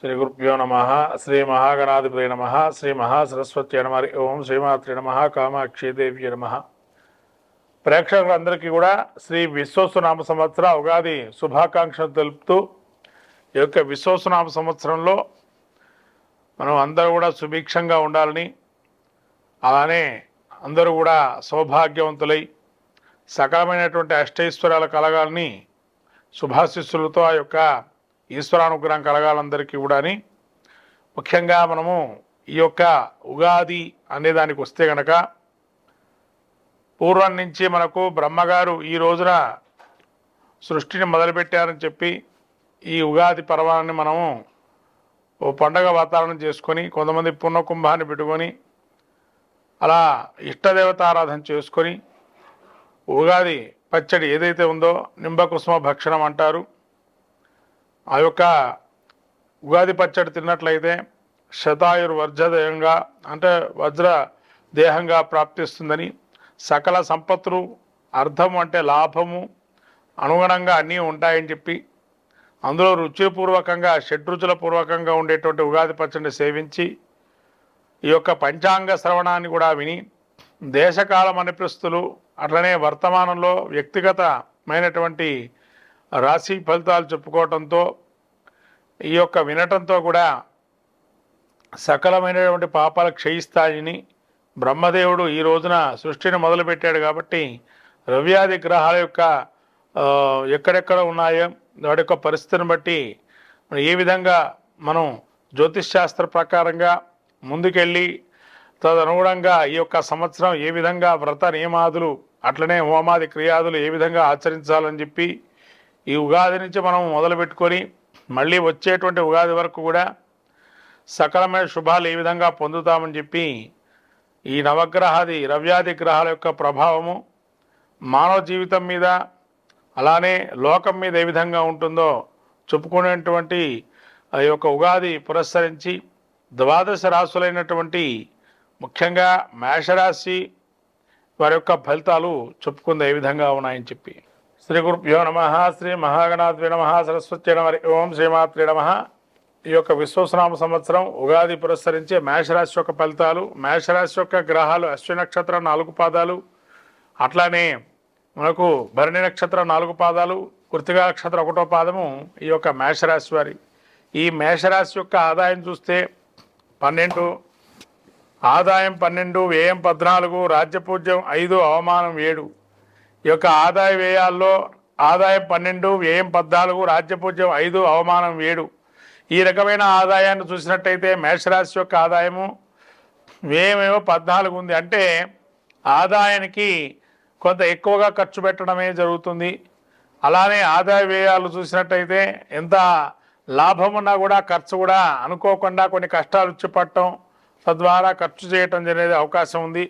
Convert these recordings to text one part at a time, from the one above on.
శ్రీ గురుభ్యో నమ. శ్రీ మహాగణాధిపతి నమ. శ్రీ మహాసరస్వతి నమ. ఓం శ్రీమాత్రి నమ. కామాక్షిదేవి నమ. ప్రేక్షకులందరికీ కూడా శ్రీ విశ్వసునామ సంవత్సర ఉగాది శుభాకాంక్షలు తెలుపుతూ ఈ యొక్క విశ్వసునామ సంవత్సరంలో మనం అందరూ కూడా సుభిక్షంగా ఉండాలని, అలానే అందరూ కూడా సౌభాగ్యవంతులై సకలమైనటువంటి అష్టైశ్వర్యాలు కలగాలని శుభాశిస్సులతో ఆ యొక్క ఈశ్వరానుగ్రహం కలగాలందరికీ కూడా అని, ముఖ్యంగా మనము ఈ యొక్క ఉగాది అనేదానికి వస్తే కనుక పూర్వం నుంచి మనకు బ్రహ్మగారు ఈ రోజున సృష్టిని మొదలుపెట్టారని చెప్పి ఈ ఉగాది పర్వాన్ని మనము ఓ పండగ వాతావరణం చేసుకొని, కొంతమంది పుణ్యకుంభాన్ని పెట్టుకొని అలా ఇష్టదేవతారాధన చేసుకొని ఉగాది పచ్చడి ఏదైతే ఉందో నింబకుసుమ భక్షణం అంటారు. ఆ యొక్క ఉగాది పచ్చడి తిన్నట్లయితే శతాయుర్వర్జదేహంగా అంటే వజ్ర దేహంగా ప్రాప్తిస్తుందని, సకల సంపత్తులు అర్థము అంటే లాభము అనుగుణంగా అన్నీ ఉంటాయని చెప్పి, అందులో రుచిపూర్వకంగా షడ్రుచుల పూర్వకంగా ఉండేటువంటి ఉగాది పచ్చడిని సేవించి ఈ యొక్క పంచాంగ శ్రవణాన్ని కూడా విని దేశకాల మనిపిస్తులు అట్లనే వర్తమానంలో వ్యక్తిగతమైనటువంటి రాశి ఫలితాలు చెప్పుకోవటంతో ఈ యొక్క వినటంతో కూడా సకలమైనటువంటి పాపాలు క్షయిస్తాయని బ్రహ్మదేవుడు ఈ రోజున సృష్టిని మొదలుపెట్టాడు. కాబట్టి రవ్యాది గ్రహాల యొక్క ఎక్కడెక్కడ ఉన్నాయో వాటి యొక్క పరిస్థితిని బట్టి ఏ విధంగా మనం జ్యోతిష్ శాస్త్ర ప్రకారంగా ముందుకెళ్ళి తదనుగుణంగా ఈ యొక్క సంవత్సరం ఏ విధంగా వ్రత నియమాదులు అట్లనే హోమాది క్రియాదులు ఏ విధంగా ఆచరించాలని చెప్పి ఈ ఉగాది నుంచి మనం మొదలుపెట్టుకొని మళ్ళీ వచ్చేటువంటి ఉగాది వరకు కూడా సకలమైన శుభాలు ఏ విధంగా పొందుతామని చెప్పి ఈ నవగ్రహాది రవ్యాది గ్రహాల యొక్క ప్రభావము మానవ జీవితం మీద అలానే లోకం మీద ఏ విధంగా ఉంటుందో చెప్పుకునేటువంటి ఈ యొక్క ఉగాది పురస్కరించి ద్వాదశ రాశులైనటువంటి ముఖ్యంగా మేషరాశి వారి యొక్క ఫలితాలు చెప్పుకుంది ఏ విధంగా ఉన్నాయని చెప్పి. శ్రీ గురుభ్యో నమ. శ్రీ మహాగణాధిపతి నమ. సరస్వతి నమ. ఓం శ్రీమాత్రి నమ. ఈ యొక్క విశ్వసనామ సంవత్సరం ఉగాది పురస్కరించే మేషరాశి యొక్క ఫలితాలు. మేషరాశి యొక్క గ్రహాలు అశ్విని నక్షత్రం 4 పాదాలు, అట్లానే మనకు భరణి నక్షత్రం 4 పాదాలు, కృత్తికా నక్షత్రం 1వ పాదము ఈ యొక్క మేషరాశి వారి. ఈ మేషరాశి యొక్క ఆదాయం చూస్తే 12, ఆదాయం 12, వ్యయం 14, రాజ్యపూజ్యం 5, అవమానం 7. ఈ యొక్క ఆదాయ వ్యయాల్లో ఆదాయం 12, వ్యయం 14, రాజ్యపూజ్యం 5, అవమానం 7. ఈ రకమైన ఆదాయాన్ని చూసినట్టయితే మేషరాశి యొక్క ఆదాయము వ్యయమేమో 14 ఉంది. అంటే ఆదాయానికి కొంత ఎక్కువగా ఖర్చు పెట్టడమే జరుగుతుంది. అలానే ఆదాయ వ్యయాలు చూసినట్టయితే ఎంత లాభం ఉన్నా కూడా ఖర్చు కూడా అనుకోకుండా కొన్ని కష్టాలు వచ్చి తద్వారా ఖర్చు చేయటం అనేది అవకాశం ఉంది.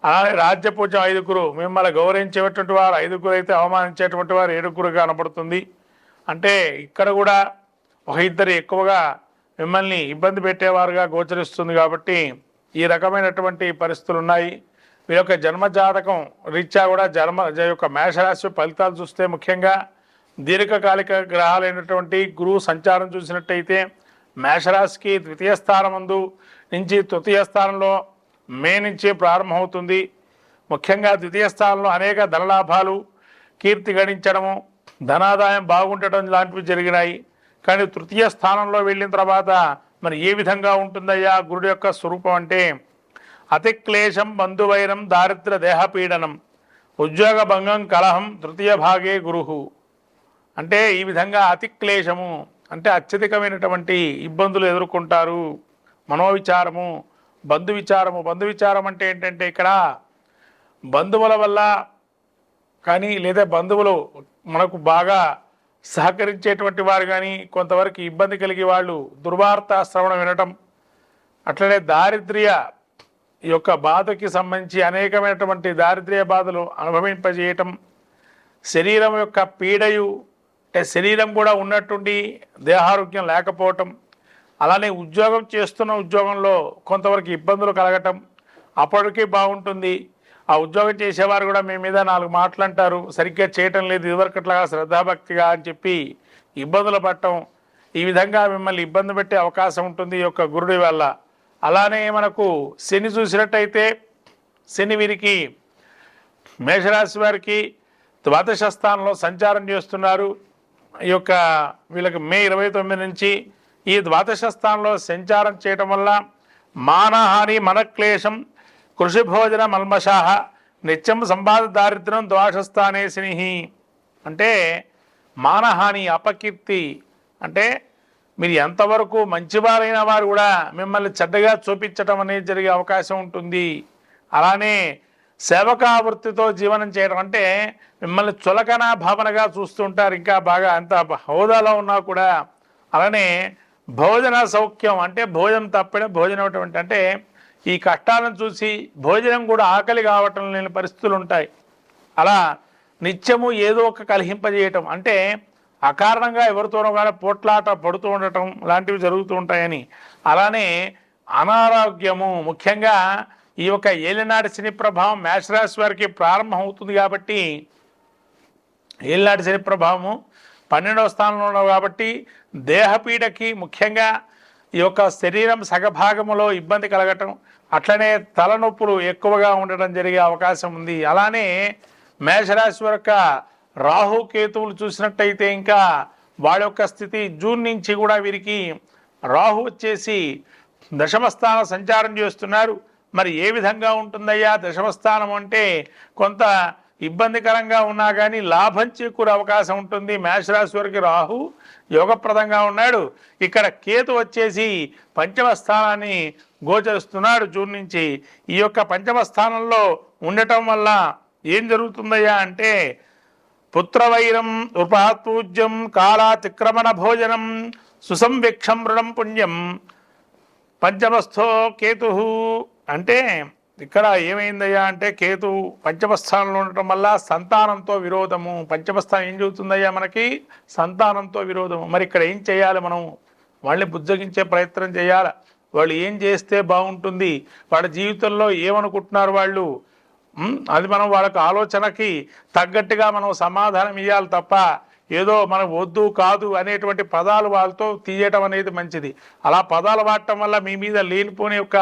అలానే రాజ్యపూజ్యం 5, మిమ్మల్ని గౌరవించేటువంటి వారు 5 అయితే అవమానించేటువంటి వారు 7 కనబడుతుంది. అంటే ఇక్కడ కూడా ఒక ఇద్దరు ఎక్కువగా మిమ్మల్ని ఇబ్బంది పెట్టేవారుగా గోచరిస్తుంది. కాబట్టి ఈ రకమైనటువంటి పరిస్థితులు ఉన్నాయి. వీరి యొక్క జన్మజాతకం రీత్యా కూడా యొక్క మేషరాశి ఫలితాలు చూస్తే ముఖ్యంగా దీర్ఘకాలిక గ్రహాలైనటువంటి గురువు సంచారం చూసినట్టయితే మేషరాశికి ద్వితీయ స్థానమందు నుంచి తృతీయ స్థానంలో మే నుంచి ప్రారంభమవుతుంది. ముఖ్యంగా ద్వితీయ స్థానంలో అనేక ధనలాభాలు, కీర్తి గణించడము, ధనాదాయం బాగుండటం లాంటివి జరిగినాయి. కానీ తృతీయ స్థానంలో వెళ్ళిన తర్వాత మరి ఏ విధంగా ఉంటుందయ్యా గురుడు యొక్క స్వరూపం అంటే అతిక్లేశం, బంధువైరం, దారిద్ర్య దేహపీడనం, ఉద్యోగ భంగం, కలహం, తృతీయ భాగే గురుహు. అంటే ఈ విధంగా అతిక్లేశము అంటే అత్యధికమైనటువంటి ఇబ్బందులు ఎదుర్కొంటారు. మనోవిచారము, బంధువిచారం అంటే ఏంటంటే ఇక్కడ బంధువుల వల్ల కానీ లేదా బంధువులు మనకు బాగా సహకరించేటువంటి వారు కానీ కొంతవరకు ఇబ్బంది కలిగి వాళ్ళు దుర్వార్త శ్రవణం వినటం, అట్లనే దారిద్ర్య ఈ యొక్క బాధకి సంబంధించి అనేకమైనటువంటి దారిద్ర్య బాధలు అనుభవింపజేయటం, శరీరం యొక్క పీడయు అంటే శరీరం కూడా ఉన్నట్టుండి దేహారోగ్యం లేకపోవటం, అలానే ఉద్యోగం చేస్తున్న ఉద్యోగంలో కొంతవరకు ఇబ్బందులు కలగటం, అప్పటికీ బాగుంటుంది ఆ ఉద్యోగం చేసేవారు కూడా మీ మీద 4 మాటలు అంటారు, సరిగ్గా చేయటం లేదు ఇదివరకట్లాగా శ్రద్ధాభక్తిగా అని చెప్పి ఇబ్బందులు పడటం, ఈ విధంగా మిమ్మల్ని ఇబ్బంది పెట్టే అవకాశం ఉంటుంది ఈ యొక్క గురుడి వల్ల. అలానే మనకు శని చూసినట్టయితే శని వీరికి మేషరాశి వారికి ద్వాదశ స్థానంలో సంచారం చేస్తున్నారు. ఈ యొక్క వీళ్ళకి మే 29 నుంచి ఈ ద్వాదశ స్థానంలో సంచారం చేయటం వల్ల మానహాని మనక్లేశం కృషి భోజన మల్మషాహ నిత్యం సంపాద దారిద్ర్యం ద్వాదశస్థానే శని. అంటే మానహాని అపకీర్తి అంటే మీరు ఎంతవరకు మంచివారైన వారు కూడా మిమ్మల్ని చెడ్డగా చూపించటం అనేది జరిగే అవకాశం ఉంటుంది. అలానే సేవకావృత్తితో జీవనం చేయడం అంటే మిమ్మల్ని చులకన భావనగా చూస్తుంటారు, ఇంకా బాగా అంత హోదాలో ఉన్నా కూడా. అలానే భోజన సౌఖ్యం అంటే భోజనం తప్పడం భోజనం అంటే ఈ కష్టాలను చూసి భోజనం కూడా ఆకలి కావటం లేని పరిస్థితులు ఉంటాయి. అలా నిత్యము ఏదో ఒక కలహింపజేయటం అంటే అకారణంగా ఎవరితోనో కానీ పోట్లాట పడుతూ ఉండటం లాంటివి జరుగుతూ ఉంటాయని. అలానే అనారోగ్యము ముఖ్యంగా ఈ యొక్క ఏలినాటి శని ప్రభావం మేషరాశి వారికి ప్రారంభం అవుతుంది కాబట్టి ఏలినాటి శని ప్రభావము 12వ స్థానంలో ఉన్నావు కాబట్టి దేహపీడకి ముఖ్యంగా ఈ యొక్క శరీరం సగభాగములో ఇబ్బంది కలగటం, అట్లనే తలనొప్పులు ఎక్కువగా ఉండటం జరిగే అవకాశం ఉంది. అలానే మేషరాశి యొక్క రాహుకేతువులు చూసినట్టయితే ఇంకా వాళ్ళ యొక్క స్థితి జూన్ నుంచి కూడా వీరికి రాహు వచ్చేసి దశమస్థాన సంచారం చేస్తున్నారు. మరి ఏ విధంగా ఉంటుందయ్యా దశమస్థానం అంటే కొంత ఇబ్బందికరంగా ఉన్నా కానీ లాభం చేకూరే అవకాశం ఉంటుంది. మేషరాశి వారికి రాహు యోగప్రదంగా ఉన్నాడు. ఇక్కడ కేతు వచ్చేసి పంచమ స్థానాన్ని గోచరిస్తున్నాడు జూన్ నుంచి. ఈ యొక్క పంచమ స్థానంలో ఉండటం వల్ల ఏం జరుగుతుందయ్యా అంటే పుత్రవైరం ఉపహాత్పూజ్యం కాలాతిక్రమణ భోజనం సుసంవిక్షం రుణం పుణ్యం పంచమస్థో కేతు. అంటే ఇక్కడ ఏమైందయ్యా అంటే కేతు పంచమస్థానంలో ఉండటం వల్ల సంతానంతో విరోధము. పంచమస్థానం ఏం చెబుతుందయ్యా మనకి సంతానంతో విరోధము. మరి ఇక్కడ ఏం చేయాలి, మనం వాళ్ళని బుజ్జగించే ప్రయత్నం చేయాలి. వాళ్ళు ఏం చేస్తే బాగుంటుంది, వాళ్ళ జీవితంలో ఏమనుకుంటున్నారు వాళ్ళు, అది మనం వాళ్ళకి ఆలోచనకి తగ్గట్టుగా మనం సమాధానం ఇవ్వాలి తప్ప ఏదో మనం వద్దు కాదు అనేటువంటి పదాలు వాళ్ళతో తీయటం అనేది మంచిది. అలా పదాలు వాడటం వల్ల మీ మీద లేనిపోని యొక్క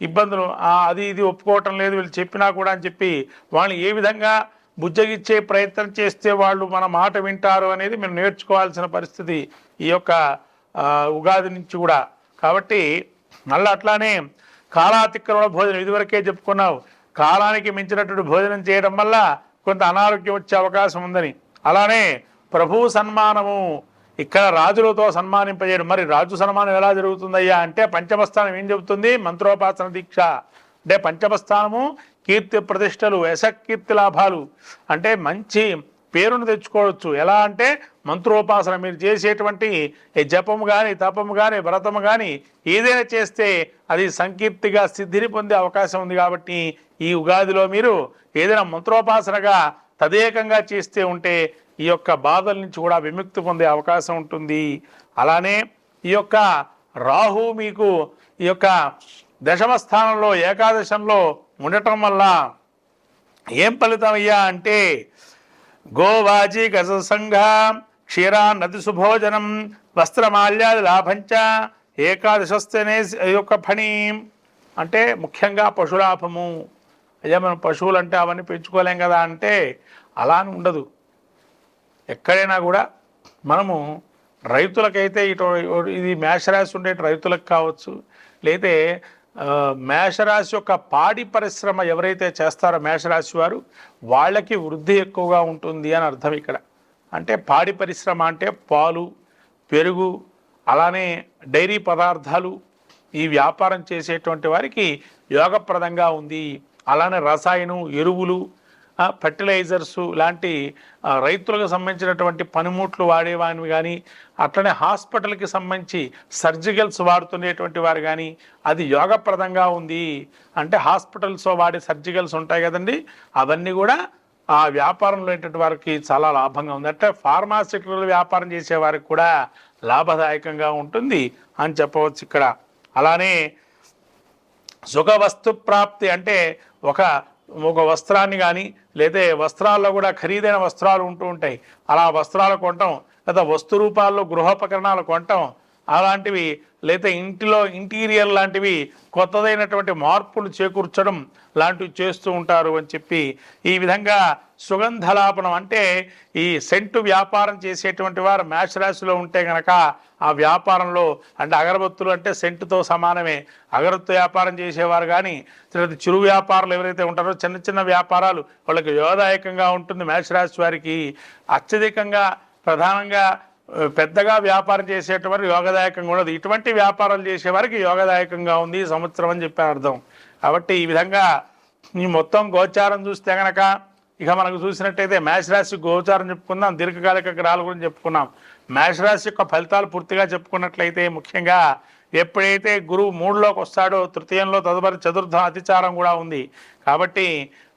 ఇబ్బందులు అది ఇది ఒప్పుకోవటం లేదు వీళ్ళు చెప్పినా కూడా అని చెప్పి వాళ్ళని ఏ విధంగా బుజ్జగిచ్చే ప్రయత్నం చేస్తే వాళ్ళు మన మాట వింటారు అనేది మేము నేర్చుకోవాల్సిన పరిస్థితి ఈ యొక్క ఉగాది నుంచి కూడా. కాబట్టి మళ్ళీ అట్లానే కాలాతిక్రమణ భోజనం ఇదివరకే చెప్పుకున్నావు, కాలానికి మించినటువంటి భోజనం చేయడం వల్ల కొంత అనారోగ్యం వచ్చే అవకాశం ఉందని. అలానే ప్రభు సన్మానము, ఇక్కడ రాజులతో సన్మానింపజేయడం. మరి రాజు సన్మానం ఎలా జరుగుతుందయ్యా అంటే పంచమస్థానం ఏం చెబుతుంది, మంత్రోపాసన దీక్ష. అంటే పంచమస్థానము కీర్తి ప్రతిష్టలు యశకీర్తి లాభాలు అంటే మంచి పేరును తెచ్చుకోవచ్చు. ఎలా అంటే మంత్రోపాసన మీరు చేసేటువంటి జపము కానీ తపము కానీ వ్రతము కానీ ఏదైనా చేస్తే అది సంకీర్తిగా సిద్ధిని పొందే అవకాశం ఉంది. కాబట్టి ఈ ఉగాదిలో మీరు ఏదైనా మంత్రోపాసనగా తదేకంగా చేస్తే ఉంటే ఈ యొక్క బాధల నుంచి కూడా విముక్తి పొందే అవకాశం ఉంటుంది. అలానే ఈ యొక్క రాహు మీకు ఈ యొక్క దశమ స్థానంలో ఏకాదశంలో ఉండటం వల్ల ఏం ఫలితం అయ్యా అంటే గోవాజీ గజ సంఘ క్షీరా నది సుభోజనం వస్త్రమాల్యాది లాభంచ ఏకాదశస్తేనే యొక్క ఫణి. అంటే ముఖ్యంగా పశులాభము. అయ్యా మనం పశువులు అంటే అవన్నీ పెంచుకోలేం కదా అంటే అలా అని ఉండదు. ఎక్కడైనా కూడా మనము రైతులకైతే ఇది మేషరాశి ఉండే రైతులకు కావచ్చు, లేతే మేషరాశి యొక్క పాడి పరిశ్రమ ఎవరైతే చేస్తారో మేషరాశి వారు వాళ్ళకి వృద్ధి ఎక్కువగా ఉంటుంది అని అర్థం ఇక్కడ. అంటే పాడి పరిశ్రమ అంటే పాలు, పెరుగు, అలానే డైరీ పదార్థాలు ఈ వ్యాపారం చేసేటువంటి వారికి యోగప్రదంగా ఉంది. అలానే రసాయనం, ఎరువులు, ఫర్టిలైజర్సు లాంటి రైతులకు సంబంధించినటువంటి పనిముట్లు వాడేవాని కానీ, అట్లనే హాస్పిటల్కి సంబంధించి సర్జికల్స్ వాడుతునేటువంటి వారు కానీ అది యోగప్రదంగా ఉంది. అంటే హాస్పిటల్స్లో వాడే సర్జికల్స్ ఉంటాయి కదండి, అవన్నీ కూడా ఆ వ్యాపారంలో ఉన్నటువంటి వారికి చాలా లాభంగా ఉంది. అంటే ఫార్మాసిటికల్ వ్యాపారం చేసే వారికి కూడా లాభదాయకంగా ఉంటుంది అని చెప్పవచ్చు ఇక్కడ. అలానే సుఖవస్తు ప్రాప్తి అంటే ఒక వస్త్రాన్ని కానీ లేదా వస్త్రాల్లో కూడా ఖరీదైన వస్త్రాలు ఉంటూ ఉంటాయి, అలా వస్త్రాలు కొనటం, లేదా వస్తు రూపాల్లో గృహోపకరణాలు కొనటం అలాంటివి, లేదా ఇంటిలో ఇంటీరియర్ లాంటివి కొత్తదైనటువంటి మార్పులు చేకూర్చడం లాంటివి చేస్తూ ఉంటారు అని చెప్పి, ఈ విధంగా సుగంధలాపనం అంటే ఈ సెంటు వ్యాపారం చేసేటువంటి వారు మేష రాశిలో ఉంటే గనక ఆ వ్యాపారంలో, అంటే అగరబత్తులు అంటే సెంటుతో సమానమే, అగరబత్తు వ్యాపారం చేసేవారు కానీ తర్వాత చిరు వ్యాపారులు ఎవరైతే ఉంటారో చిన్న చిన్న వ్యాపారాలు వాళ్ళకి యోగదాయకంగా ఉంటుంది. మేషరాశి వారికి అత్యధికంగా ప్రధానంగా పెద్దగా వ్యాపారం చేసేటువంటి యోగదాయకంగా ఉండదు. ఇటువంటి వ్యాపారాలు చేసేవారికి యోగదాయకంగా ఉంది ఈ సంవత్సరం అని చెప్పి అర్థం. కాబట్టి ఈ విధంగా ఈ మొత్తం గోచారం చూస్తే కనుక ఇక మనకు చూసినట్టయితే మేషరాశి గోచారం చెప్పుకుందాం, దీర్ఘకాలిక గ్రహాల గురించి చెప్పుకున్నాం. మేషరాశి యొక్క ఫలితాలు పూర్తిగా చెప్పుకున్నట్లయితే ముఖ్యంగా ఎప్పుడైతే గురువు 3లోకి వస్తాడో తృతీయంలో తదుపరి చతుర్థం అతిచారం కూడా ఉంది కాబట్టి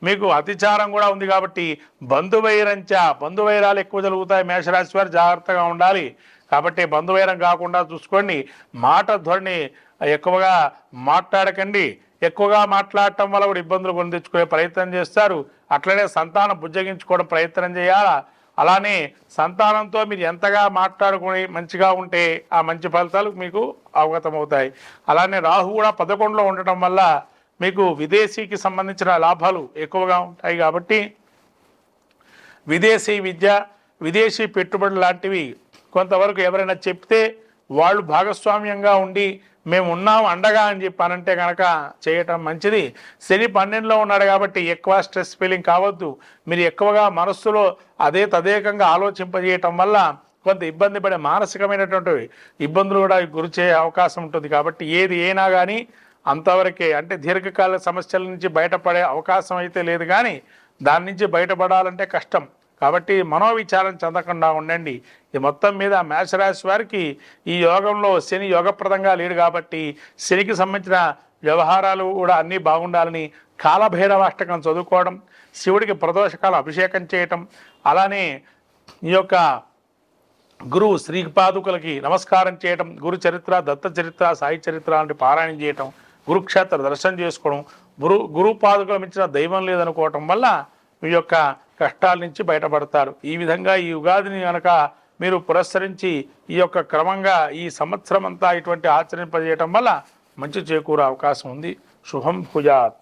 మీకు అతిచారం కూడా ఉంది కాబట్టి బంధువైరాలు ఎక్కువ జరుగుతాయి. మేషరాశి వారు జాగ్రత్తగా ఉండాలి. కాబట్టి బంధువైరం కాకుండా చూసుకోండి. మాట ధోరణి ఎక్కువగా మాట్లాడకండి. ఎక్కువగా మాట్లాడటం వల్ల కూడా ఇబ్బందులు కొని తెచ్చుకునే ప్రయత్నం చేస్తారు. అట్లనే సంతానం బుజ్జగించుకోవడం ప్రయత్నం చేయాలా. అలానే సంతానంతో మీరు ఎంతగా మాట్లాడుకుని మంచిగా ఉంటే ఆ మంచి ఫలితాలు మీకు అవగతమవుతాయి. అలానే రాహు కూడా 11లో ఉండటం వల్ల మీకు విదేశీకి సంబంధించిన లాభాలు ఎక్కువగా ఉంటాయి. కాబట్టి విదేశీ విద్య, విదేశీ పెట్టుబడులు లాంటివి కొంతవరకు ఎవరైనా చెప్తే వాళ్ళు భాగస్వామ్యంగా ఉండి మేము ఉన్నాం అండగా అని చెప్పానంటే కనుక చేయటం మంచిది. శని 12లో ఉన్నాడు కాబట్టి ఎక్కువ స్ట్రెస్ ఫీలింగ్ కావద్దు. మీరు ఎక్కువగా మనస్సులో తదేకంగా ఆలోచింపజేయటం వల్ల కొంత ఇబ్బంది పడే మానసికమైనటువంటి ఇబ్బందులు కూడా గురి చేయ అవకాశం ఉంటుంది. కాబట్టి ఏది అయినా కానీ అంతవరకే, అంటే దీర్ఘకాల సమస్యల నుంచి బయటపడే అవకాశం అయితే లేదు, కానీ దాని నుంచి బయటపడాలంటే కష్టం. కాబట్టి మనోవిచారం చెందకుండా ఉండండి. ఇది మొత్తం మీద మేషరాశి వారికి ఈ యోగంలో శని యోగప్రదంగా లేడు కాబట్టి శనికి సంబంధించిన వ్యవహారాలు కూడా అన్నీ బాగుండాలని కాలభైరవాష్టకం చదువుకోవడం, శివుడికి ప్రదోషకాల అభిషేకం చేయటం, అలానే ఈ యొక్క గురువు శ్రీపాదుకులకి నమస్కారం చేయటం, గురు చరిత్ర, దత్త చరిత్ర, సాయి చరిత్ర లాంటి పారాయణం చేయటం, గురుక్షేత్ర దర్శనం చేసుకోవడం, గురుపాదుకులు మించిన దైవం లేదనుకోవటం వల్ల మీ యొక్క కష్టాల నుంచి బయటపడతారు. ఈ విధంగా ఈ ఉగాదిని కనుక మీరు పురస్కరించి ఈ యొక్క క్రమంగా ఈ సంవత్సరం అంతా ఇటువంటి ఆచరింపజేయటం వల్ల మంచి చేకూరే అవకాశం ఉంది. శుభం భూయాత్.